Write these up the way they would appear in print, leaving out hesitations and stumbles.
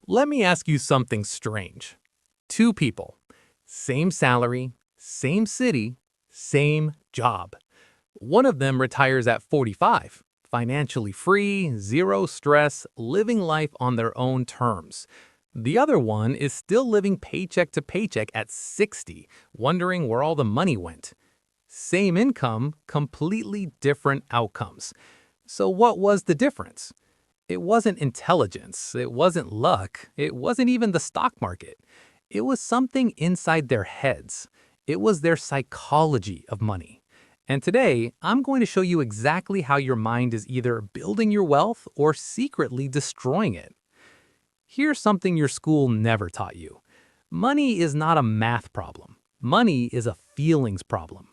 Let me ask you something strange. Two people, same salary, same city, same job. One of them retires at 45, financially free, zero stress, living life on their own terms. The other one is still living paycheck to paycheck at 60, wondering where all the money went. Same income, completely different outcomes. So what was the difference? It wasn't intelligence, it wasn't luck, it wasn't even the stock market. It was something inside their heads. It was their psychology of money. And today, I'm going to show you exactly how your mind is either building your wealth or secretly destroying it. Here's something your school never taught you. Money is not a math problem. Money is a feelings problem.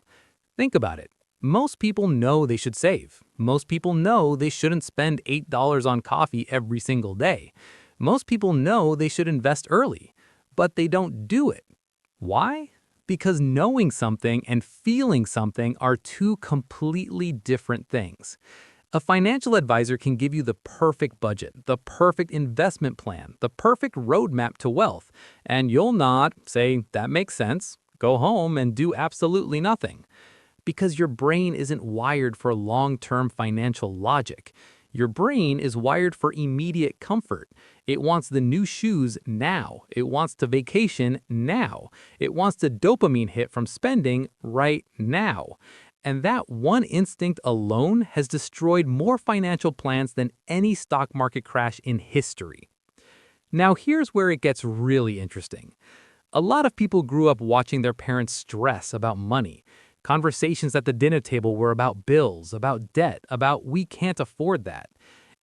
Think about it. Most people know they should save. Most people know they shouldn't spend $8 on coffee every single day. Most people know they should invest early, but they don't do it. Why? Because knowing something and feeling something are two completely different things. A financial advisor can give you the perfect budget, the perfect investment plan, the perfect roadmap to wealth, and you'll nod, say, "That makes sense," go home and do absolutely nothing. Because your brain isn't wired for long-term financial logic. Your brain is wired for immediate comfort. It wants the new shoes now. It wants to vacation now. It wants the dopamine hit from spending right now. And that one instinct alone has destroyed more financial plans than any stock market crash in history. Now here's where it gets really interesting. A lot of people grew up watching their parents stress about money. Conversations at the dinner table were about bills, about debt, about "we can't afford that."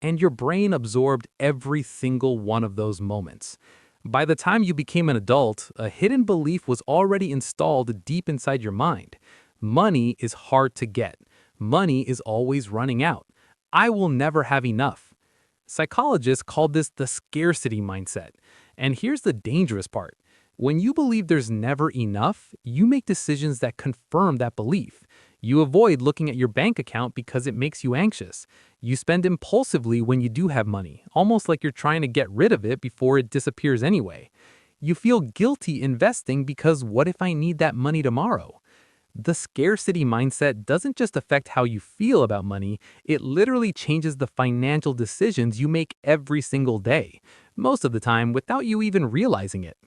And your brain absorbed every single one of those moments. By the time you became an adult, a hidden belief was already installed deep inside your mind. Money is hard to get. Money is always running out. I will never have enough. Psychologists call this the scarcity mindset. And here's the dangerous part. When you believe there's never enough, you make decisions that confirm that belief. You avoid looking at your bank account because it makes you anxious. You spend impulsively when you do have money, almost like you're trying to get rid of it before it disappears anyway. You feel guilty investing because what if I need that money tomorrow? The scarcity mindset doesn't just affect how you feel about money, it literally changes the financial decisions you make every single day, most of the time without you even realizing it.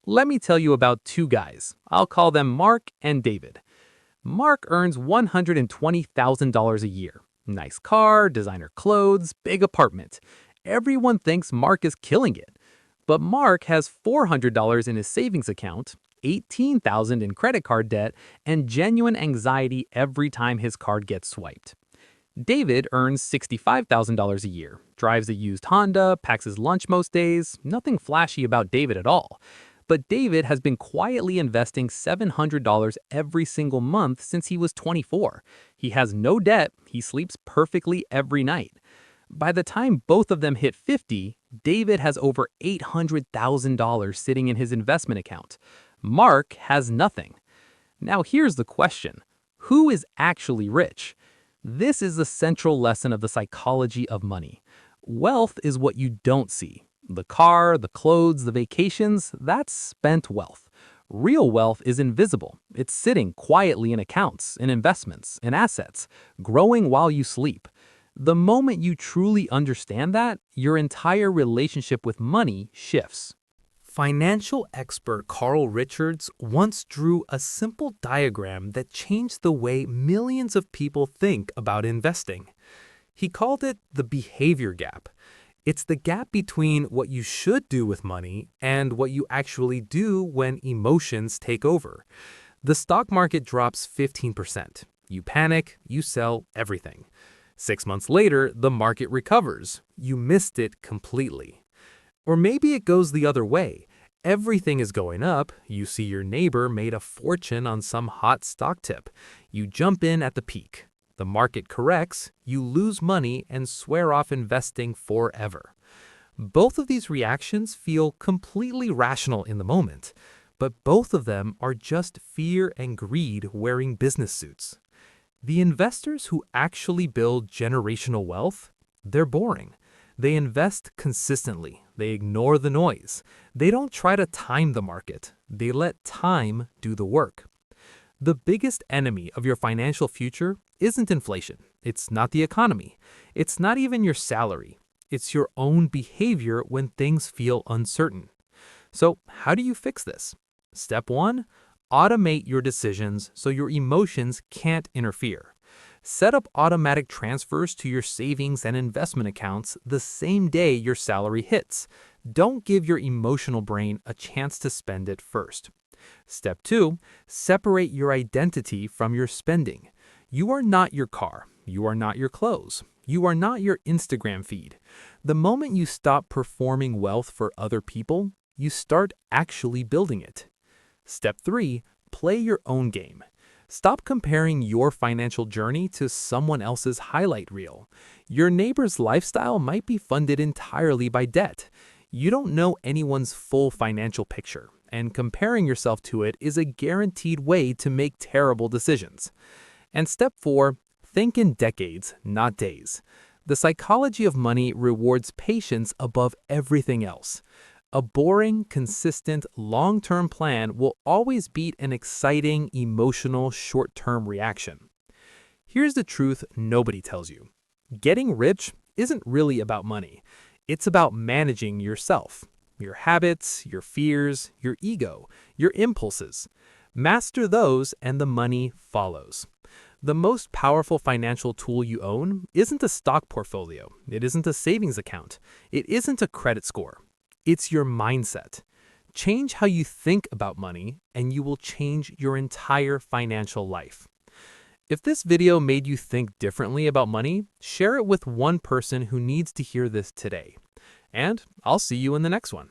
Let me tell you about two guys. I'll call them Mark and David. Mark earns $120,000 a year. Nice car, designer clothes, big apartment. Everyone thinks Mark is killing it. But Mark has $400 in his savings account, $18,000 in credit card debt, and genuine anxiety every time his card gets swiped. David earns $65,000 a year, drives a used Honda, packs his lunch most days. Nothing flashy about David at all. But David has been quietly investing $700 every single month since he was 24. He has no debt, he sleeps perfectly every night. By the time both of them hit 50, David has over $800,000 sitting in his investment account. Mark has nothing. Now here's the question. Who is actually rich? This is the central lesson of the psychology of money. Wealth is what you don't see. The car, the clothes, the vacations, that's spent wealth. Real wealth is invisible. It's sitting quietly in accounts, in investments, in assets, growing while you sleep. The moment you truly understand that, your entire relationship with money shifts. Financial expert Carl Richards once drew a simple diagram that changed the way millions of people think about investing. He called it the behavior gap. It's the gap between what you should do with money and what you actually do when emotions take over. The stock market drops 15%. You panic, you sell everything. 6 months later, the market recovers. You missed it completely. Or maybe it goes the other way. Everything is going up. You see your neighbor made a fortune on some hot stock tip. You jump in at the peak. The market corrects, you lose money and swear off investing forever. Both of these reactions feel completely rational in the moment, but both of them are just fear and greed wearing business suits. The investors who actually build generational wealth, they're boring. They invest consistently. They ignore the noise. They don't try to time the market. They let time do the work. The biggest enemy of your financial future isn't inflation. It's not the economy. It's not even your salary. It's your own behavior when things feel uncertain. So, how do you fix this? Step 1, automate your decisions so your emotions can't interfere. Set up automatic transfers to your savings and investment accounts the same day your salary hits. Don't give your emotional brain a chance to spend it first. Step 2, separate your identity from your spending. You are not your car. You are not your clothes. You are not your Instagram feed. The moment you stop performing wealth for other people, you start actually building it. Step 3, play your own game. Stop comparing your financial journey to someone else's highlight reel. Your neighbor's lifestyle might be funded entirely by debt. You don't know anyone's full financial picture, and comparing yourself to it is a guaranteed way to make terrible decisions. And step 4, think in decades, not days. The psychology of money rewards patience above everything else. A boring, consistent, long-term plan will always beat an exciting, emotional, short-term reaction. Here's the truth nobody tells you. Getting rich isn't really about money. It's about managing yourself, your habits, your fears, your ego, your impulses. Master those and the money follows. The most powerful financial tool you own isn't a stock portfolio. It isn't a savings account. It isn't a credit score. It's your mindset. Change how you think about money, and you will change your entire financial life. If this video made you think differently about money, share it with one person who needs to hear this today. And I'll see you in the next one.